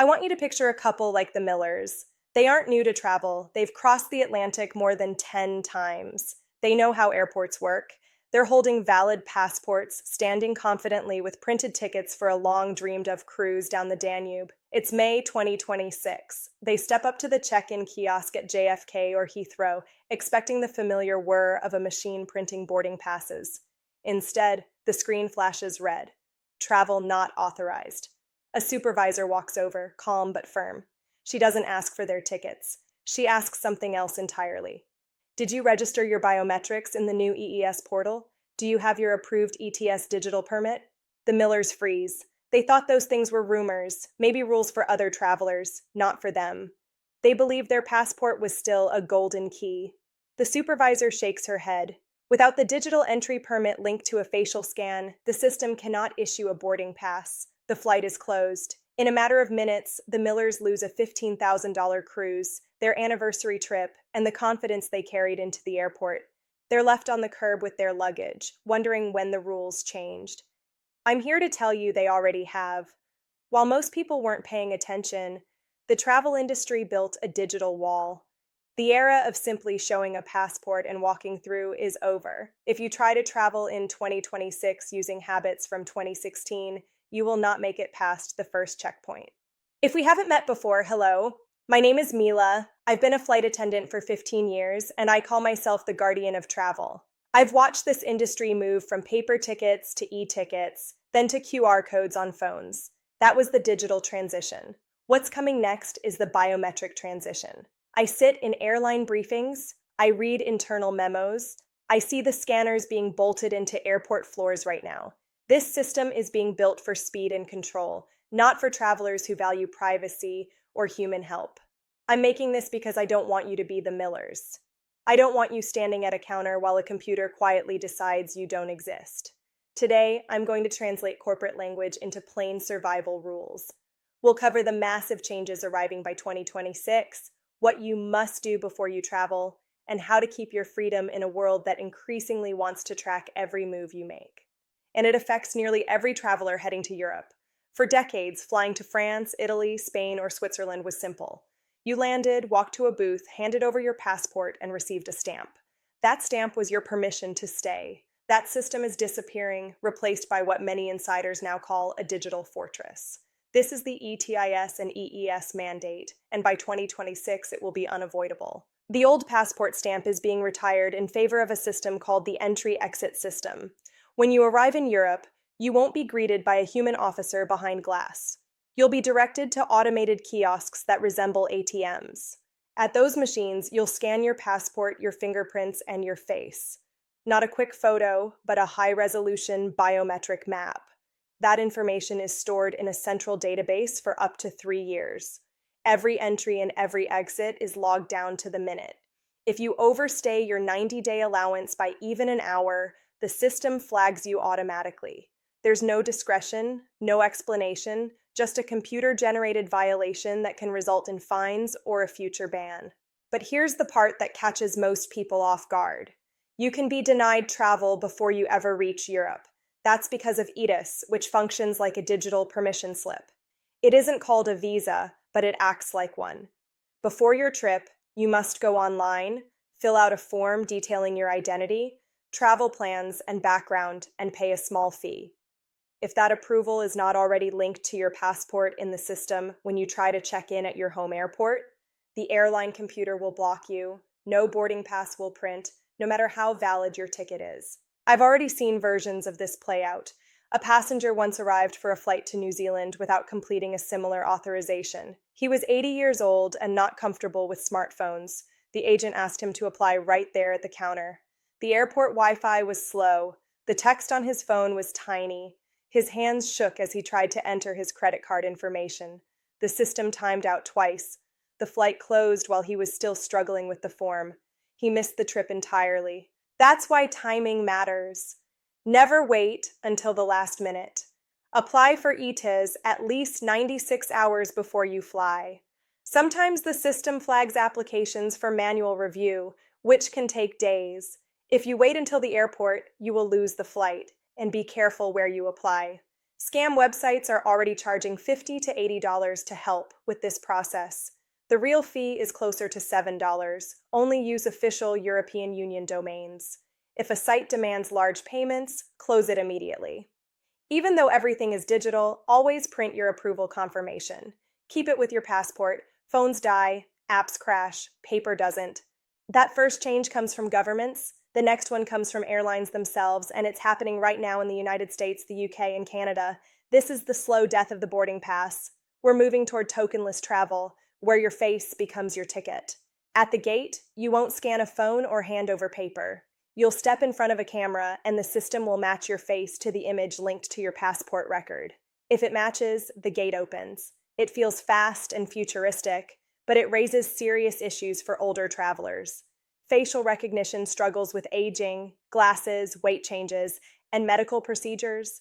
I want you to picture a couple like the Millers. They aren't new to travel. They've crossed the Atlantic more than 10 times. They know how airports work. They're holding valid passports, standing confidently with printed tickets for a long dreamed of cruise down the Danube. It's May 2026. They step up to the check-in kiosk at JFK or Heathrow, expecting the familiar whir of a machine printing boarding passes. Instead, the screen flashes red. Travel not authorized. A supervisor walks over, calm but firm. She doesn't ask for their tickets. She asks something else entirely. Did you register your biometrics in the new EES portal? Do you have your approved ETS digital permit? The Millers freeze. They thought those things were rumors, maybe rules for other travelers, not for them. They believed their passport was still a golden key. The supervisor shakes her head. Without the digital entry permit linked to a facial scan, the system cannot issue a boarding pass. The flight is closed. In a matter of minutes, the Millers lose a $15,000 cruise, their anniversary trip, and the confidence they carried into the airport. They're left on the curb with their luggage, wondering when the rules changed. I'm here to tell you they already have. While most people weren't paying attention, the travel industry built a digital wall. The era of simply showing a passport and walking through is over. If you try to travel in 2026 using habits from 2016, you will not make it past the first checkpoint. If we haven't met before, hello. My name is Mila. I've been a flight attendant for 15 years, and I call myself the guardian of travel. I've watched this industry move from paper tickets to e-tickets, then to QR codes on phones. That was the digital transition. What's coming next is the biometric transition. I sit in airline briefings, I read internal memos, I see the scanners being bolted into airport floors right now. This system is being built for speed and control, not for travelers who value privacy or human help. I'm making this because I don't want you to be the Millers. I don't want you standing at a counter while a computer quietly decides you don't exist. Today, I'm going to translate corporate language into plain survival rules. We'll cover the massive changes arriving by 2026, what you must do before you travel, and how to keep your freedom in a world that increasingly wants to track every move you make. And it affects nearly every traveler heading to Europe. For decades, flying to France, Italy, Spain, or Switzerland was simple. You landed, walked to a booth, handed over your passport, and received a stamp. That stamp was your permission to stay. That system is disappearing, replaced by what many insiders now call a digital fortress. This is the ETIS and EES mandate, and by 2026 it will be unavoidable. The old passport stamp is being retired in favor of a system called the entry-exit system. When you arrive in Europe, you won't be greeted by a human officer behind glass. You'll be directed to automated kiosks that resemble ATMs. At those machines, you'll scan your passport, your fingerprints, and your face. Not a quick photo, but a high-resolution biometric map. That information is stored in a central database for up to 3 years. Every entry and every exit is logged down to the minute. If you overstay your 90-day allowance by even an hour, the system flags you automatically. There's no discretion, no explanation, just a computer-generated violation that can result in fines or a future ban. But here's the part that catches most people off guard. You can be denied travel before you ever reach Europe. That's because of ETIS, which functions like a digital permission slip. It isn't called a visa, but it acts like one. Before your trip, you must go online, fill out a form detailing your identity, travel plans, and background, and pay a small fee. If that approval is not already linked to your passport in the system when you try to check in at your home airport, the airline computer will block you, no boarding pass will print, no matter how valid your ticket is. I've already seen versions of this play out. A passenger once arrived for a flight to New Zealand without completing a similar authorization. He was 80 years old and not comfortable with smartphones. The agent asked him to apply right there at the counter. The airport Wi-Fi was slow. The text on his phone was tiny. His hands shook as he tried to enter his credit card information. The system timed out twice. The flight closed while he was still struggling with the form. He missed the trip entirely. That's why timing matters. Never wait until the last minute. Apply for ETIS at least 96 hours before you fly. Sometimes the system flags applications for manual review, which can take days. If you wait until the airport, you will lose the flight, and be careful where you apply. Scam websites are already charging $50 to $80 to help with this process. The real fee is closer to $7. Only use official European Union domains. If a site demands large payments, close it immediately. Even though everything is digital, always print your approval confirmation. Keep it with your passport. Phones die, apps crash, paper doesn't. That first change comes from governments. The next one comes from airlines themselves, and it's happening right now in the United States, the UK, and Canada. This is the slow death of the boarding pass. We're moving toward tokenless travel, where your face becomes your ticket. At the gate, you won't scan a phone or hand over paper. You'll step in front of a camera, and the system will match your face to the image linked to your passport record. If it matches, the gate opens. It feels fast and futuristic, but it raises serious issues for older travelers. Facial recognition struggles with aging, glasses, weight changes, and medical procedures.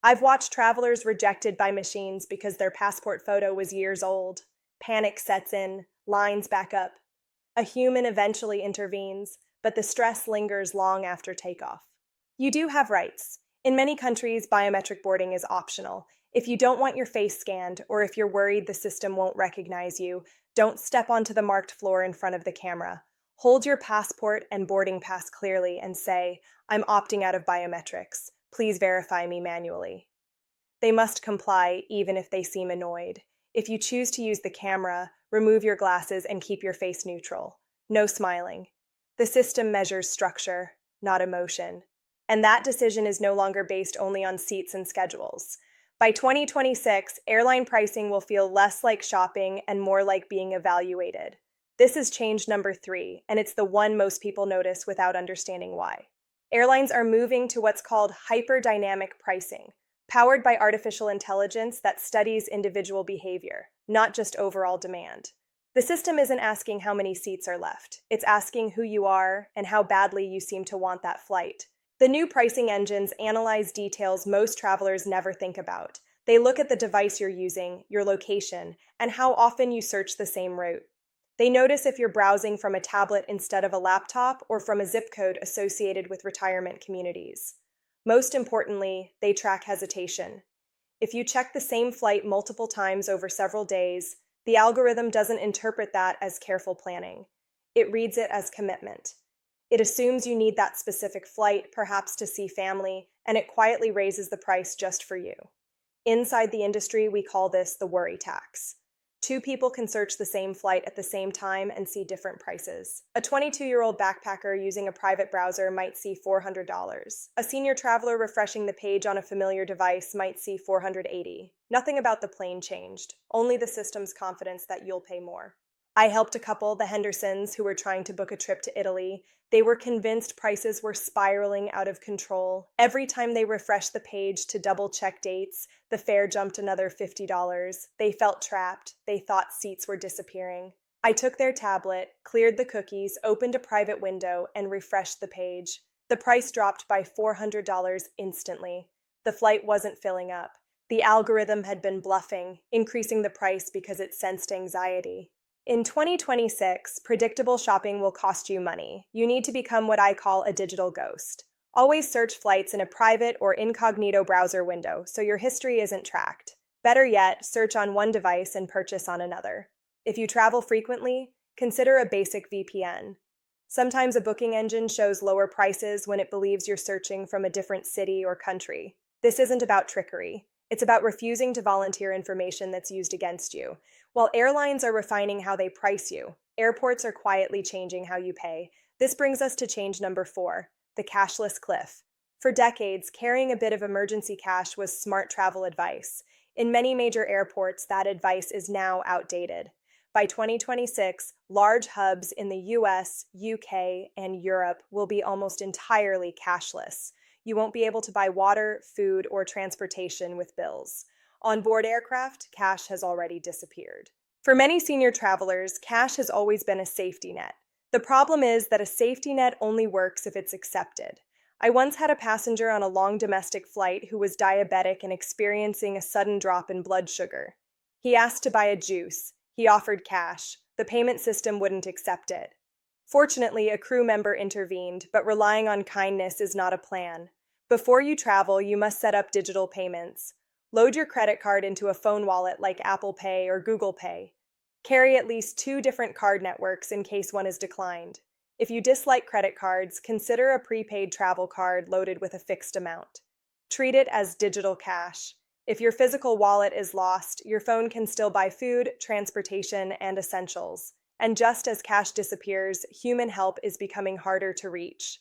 I've watched travelers rejected by machines because their passport photo was years old. Panic sets in, lines back up. A human eventually intervenes, but the stress lingers long after takeoff. You do have rights. In many countries, biometric boarding is optional. If you don't want your face scanned, or if you're worried the system won't recognize you, don't step onto the marked floor in front of the camera. Hold your passport and boarding pass clearly and say, "I'm opting out of biometrics. Please verify me manually." They must comply even if they seem annoyed. If you choose to use the camera, remove your glasses and keep your face neutral. No smiling. The system measures structure, not emotion. And that decision is no longer based only on seats and schedules. By 2026, airline pricing will feel less like shopping and more like being evaluated. This is change number 3, and it's the one most people notice without understanding why. Airlines are moving to what's called hyperdynamic pricing, powered by artificial intelligence that studies individual behavior, not just overall demand. The system isn't asking how many seats are left. It's asking who you are and how badly you seem to want that flight. The new pricing engines analyze details most travelers never think about. They look at the device you're using, your location, and how often you search the same route. They notice if you're browsing from a tablet instead of a laptop or from a zip code associated with retirement communities. Most importantly, they track hesitation. If you check the same flight multiple times over several days, the algorithm doesn't interpret that as careful planning. It reads it as commitment. It assumes you need that specific flight, perhaps to see family, and it quietly raises the price just for you. Inside the industry, we call this the worry tax. 2 people can search the same flight at the same time and see different prices. A 22-year-old backpacker using a private browser might see $400. A senior traveler refreshing the page on a familiar device might see $480. Nothing about the plane changed, only the system's confidence that you'll pay more. I helped a couple, the Hendersons, who were trying to book a trip to Italy. They were convinced prices were spiraling out of control. Every time they refreshed the page to double-check dates, the fare jumped another $50. They felt trapped. They thought seats were disappearing. I took their tablet, cleared the cookies, opened a private window, and refreshed the page. The price dropped by $400 instantly. The flight wasn't filling up. The algorithm had been bluffing, increasing the price because it sensed anxiety. In 2026, predictable shopping will cost you money. You need to become what I call a digital ghost. Always search flights in a private or incognito browser window so your history isn't tracked. Better yet, search on one device and purchase on another. If you travel frequently, consider a basic VPN. Sometimes a booking engine shows lower prices when it believes you're searching from a different city or country. This isn't about trickery. It's about refusing to volunteer information that's used against you. While airlines are refining how they price you, airports are quietly changing how you pay. This brings us to change number 4, the cashless cliff. For decades, carrying a bit of emergency cash was smart travel advice. In many major airports, that advice is now outdated. By 2026, large hubs in the US, UK, and Europe will be almost entirely cashless. You won't be able to buy water, food, or transportation with bills. On board aircraft, cash has already disappeared. For many senior travelers, cash has always been a safety net. The problem is that a safety net only works if it's accepted. I once had a passenger on a long domestic flight who was diabetic and experiencing a sudden drop in blood sugar. He asked to buy a juice. He offered cash. The payment system wouldn't accept it. Fortunately, a crew member intervened, but relying on kindness is not a plan. Before you travel, you must set up digital payments. Load your credit card into a phone wallet like Apple Pay or Google Pay. Carry at least 2 different card networks in case one is declined. If you dislike credit cards, consider a prepaid travel card loaded with a fixed amount. Treat it as digital cash. If your physical wallet is lost, your phone can still buy food, transportation, and essentials. And just as cash disappears, human help is becoming harder to reach.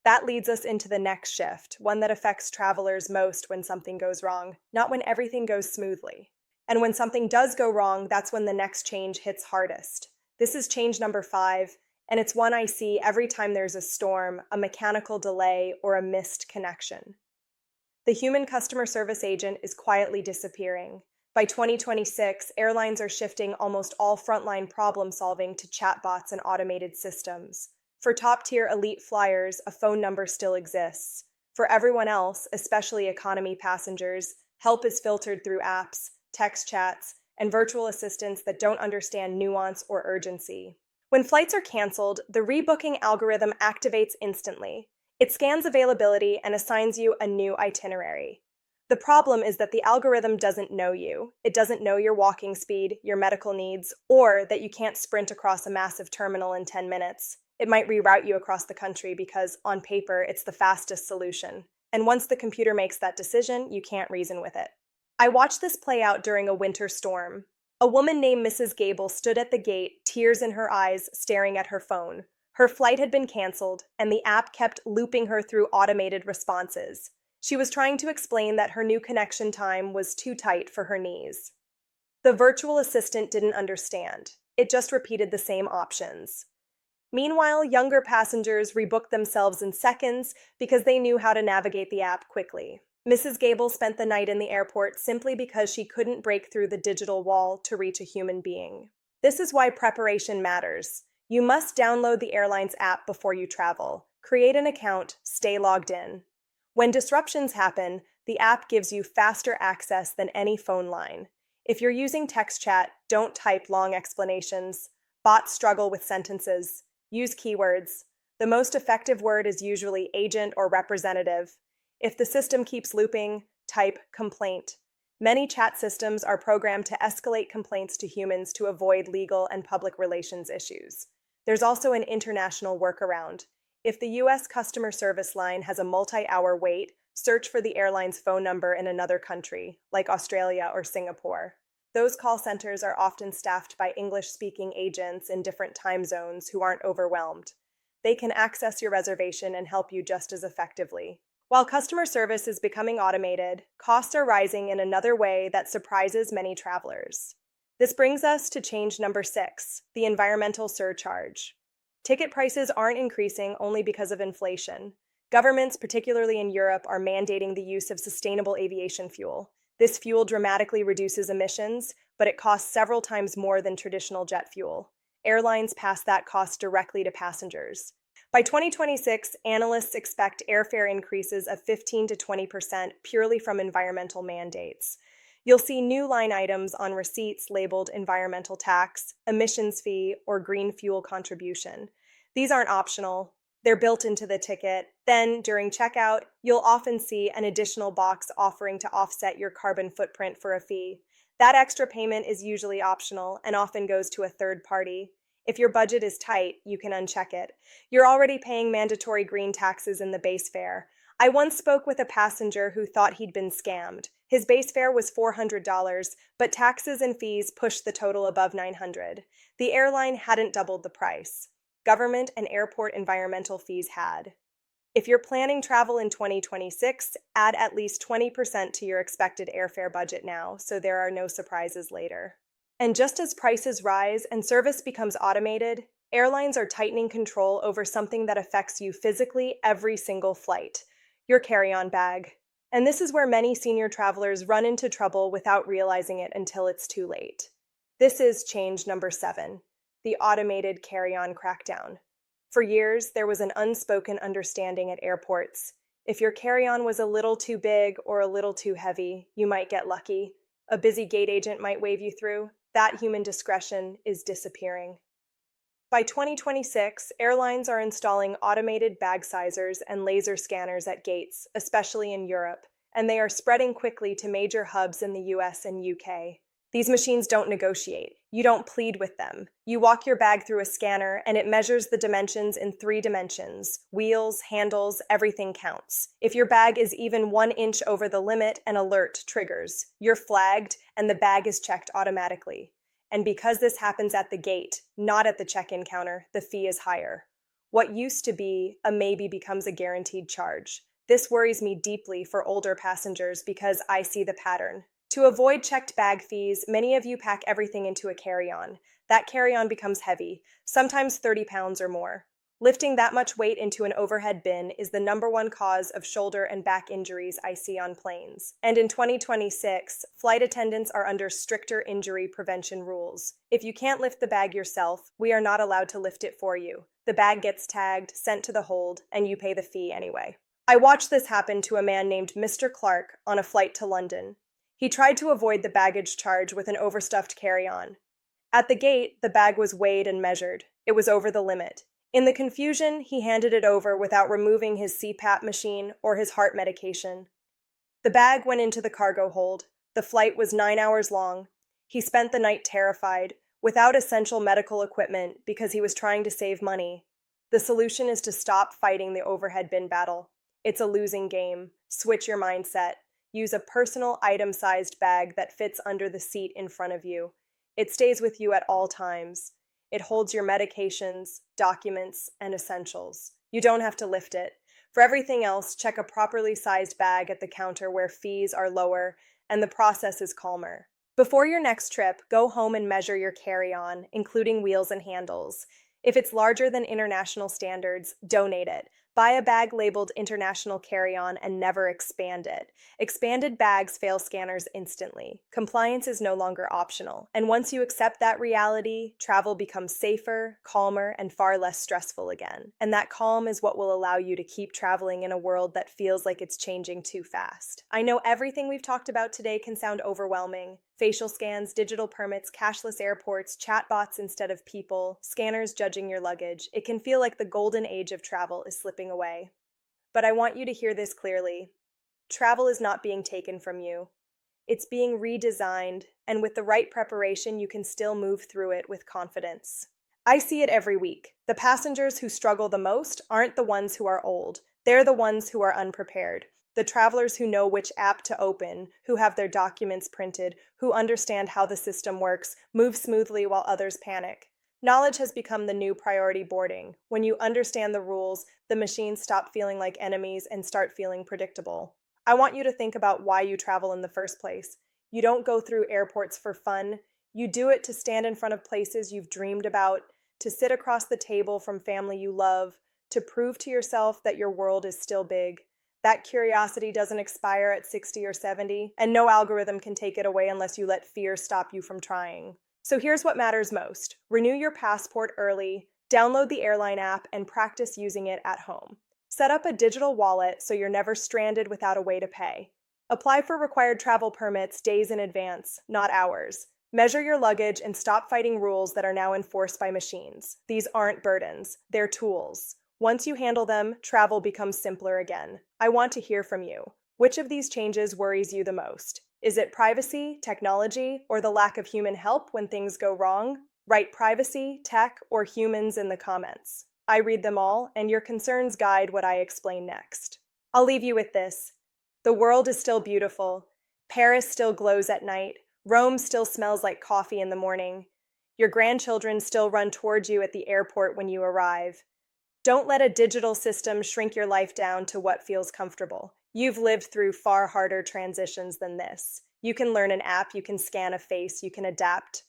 That leads us into the next shift, one that affects travelers most when something goes wrong, not when everything goes smoothly. And when something does go wrong, that's when the next change hits hardest. This is change number 5, and it's one I see every time there's a storm, a mechanical delay, or a missed connection. The human customer service agent is quietly disappearing. By 2026, airlines are shifting almost all frontline problem solving to chatbots and automated systems. For top-tier elite flyers, a phone number still exists. For everyone else, especially economy passengers, help is filtered through apps, text chats, and virtual assistants that don't understand nuance or urgency. When flights are canceled, the rebooking algorithm activates instantly. It scans availability and assigns you a new itinerary. The problem is that the algorithm doesn't know you. It doesn't know your walking speed, your medical needs, or that you can't sprint across a massive terminal in 10 minutes. It might reroute you across the country because, on paper, it's the fastest solution. And once the computer makes that decision, you can't reason with it. I watched this play out during a winter storm. A woman named Mrs. Gable stood at the gate, tears in her eyes, staring at her phone. Her flight had been canceled, and the app kept looping her through automated responses. She was trying to explain that her new connection time was too tight for her knees. The virtual assistant didn't understand. It just repeated the same options. Meanwhile, younger passengers rebooked themselves in seconds because they knew how to navigate the app quickly. Mrs. Gable spent the night in the airport simply because she couldn't break through the digital wall to reach a human being. This is why preparation matters. You must download the Airlines app before you travel. Create an account, stay logged in. When disruptions happen, the app gives you faster access than any phone line. If you're using text chat, don't type long explanations. Bots struggle with sentences. Use keywords. The most effective word is usually agent or representative. If the system keeps looping, type complaint. Many chat systems are programmed to escalate complaints to humans to avoid legal and public relations issues. There's also an international workaround. If the U.S. customer service line has a multi-hour wait, search for the airline's phone number in another country, like Australia or Singapore. Those call centers are often staffed by English-speaking agents in different time zones who aren't overwhelmed. They can access your reservation and help you just as effectively. While customer service is becoming automated, costs are rising in another way that surprises many travelers. This brings us to change number 6, the environmental surcharge. Ticket prices aren't increasing only because of inflation. Governments, particularly in Europe, are mandating the use of sustainable aviation fuel. This fuel dramatically reduces emissions, but it costs several times more than traditional jet fuel. Airlines pass that cost directly to passengers. By 2026, analysts expect airfare increases of 15 to 20% purely from environmental mandates. You'll see new line items on receipts labeled environmental tax, emissions fee, or green fuel contribution. These aren't optional. They're built into the ticket. Then, during checkout, you'll often see an additional box offering to offset your carbon footprint for a fee. That extra payment is usually optional and often goes to a third party. If your budget is tight, you can uncheck it. You're already paying mandatory green taxes in the base fare. I once spoke with a passenger who thought he'd been scammed. His base fare was $400, but taxes and fees pushed the total above $900. The airline hadn't doubled the price. Government and airport environmental fees had. If you're planning travel in 2026, add at least 20% to your expected airfare budget now, so there are no surprises later. And just as prices rise and service becomes automated, airlines are tightening control over something that affects you physically every single flight, your carry-on bag. And this is where many senior travelers run into trouble without realizing it until it's too late. This is change number 7. The automated carry-on crackdown. For years, there was an unspoken understanding at airports. If your carry-on was a little too big or a little too heavy, you might get lucky. A busy gate agent might wave you through. That human discretion is disappearing. By 2026, airlines are installing automated bag sizers and laser scanners at gates, especially in Europe, and they are spreading quickly to major hubs in the US and UK. These machines don't negotiate. You don't plead with them. You walk your bag through a scanner, and it measures the dimensions in 3 dimensions. Wheels, handles, everything counts. If your bag is even 1 inch over the limit, an alert triggers. You're flagged, and the bag is checked automatically. And because this happens at the gate, not at the check-in counter, the fee is higher. What used to be a maybe becomes a guaranteed charge. This worries me deeply for older passengers because I see the pattern. To avoid checked bag fees, many of you pack everything into a carry-on. That carry-on becomes heavy, sometimes 30 pounds or more. Lifting that much weight into an overhead bin is the #1 cause of shoulder and back injuries I see on planes. And in 2026, flight attendants are under stricter injury prevention rules. If you can't lift the bag yourself, we are not allowed to lift it for you. The bag gets tagged, sent to the hold, and you pay the fee anyway. I watched this happen to a man named Mr. Clark on a flight to London. He tried to avoid the baggage charge with an overstuffed carry-on. At the gate, the bag was weighed and measured. It was over the limit. In the confusion, he handed it over without removing his CPAP machine or his heart medication. The bag went into the cargo hold. The flight was 9 hours long. He spent the night terrified, without essential medical equipment because he was trying to save money. The solution is to stop fighting the overhead bin battle. It's a losing game. Switch your mindset. Use a personal item-sized bag that fits under the seat in front of you. It stays with you at all times. It holds your medications, documents, and essentials. You don't have to lift it. For everything else, check a properly sized bag at the counter where fees are lower and the process is calmer. Before your next trip, go home and measure your carry-on, including wheels and handles. If it's larger than international standards, donate it. Buy a bag labeled International Carry-On and never expand it. Expanded bags fail scanners instantly. Compliance is no longer optional. And once you accept that reality, travel becomes safer, calmer, and far less stressful again. And that calm is what will allow you to keep traveling in a world that feels like it's changing too fast. I know everything we've talked about today can sound overwhelming. Facial scans, digital permits, cashless airports, chatbots instead of people, scanners judging your luggage. It can feel like the golden age of travel is slipping away. But I want you to hear this clearly. Travel is not being taken from you. It's being redesigned, and with the right preparation, you can still move through it with confidence. I see it every week. The passengers who struggle the most aren't the ones who are old. They're the ones who are unprepared. The travelers who know which app to open, who have their documents printed, who understand how the system works, move smoothly while others panic. Knowledge has become the new priority boarding. When you understand the rules, the machines stop feeling like enemies and start feeling predictable. I want you to think about why you travel in the first place. You don't go through airports for fun. You do it to stand in front of places you've dreamed about, to sit across the table from family you love, to prove to yourself that your world is still big. That curiosity doesn't expire at 60 or 70, and no algorithm can take it away unless you let fear stop you from trying. So here's what matters most. Renew your passport early, download the Airline app, and practice using it at home. Set up a digital wallet so you're never stranded without a way to pay. Apply for required travel permits days in advance, not hours. Measure your luggage and stop fighting rules that are now enforced by machines. These aren't burdens, they're tools. Once you handle them, travel becomes simpler again. I want to hear from you. Which of these changes worries you the most? Is it privacy, technology, or the lack of human help when things go wrong? Write privacy, tech, or humans in the comments. I read them all, and your concerns guide what I explain next. I'll leave you with this. The world is still beautiful. Paris still glows at night. Rome still smells like coffee in the morning. Your grandchildren still run towards you at the airport when you arrive. Don't let a digital system shrink your life down to what feels comfortable. You've lived through far harder transitions than this. You can learn an app, you can scan a face, you can adapt.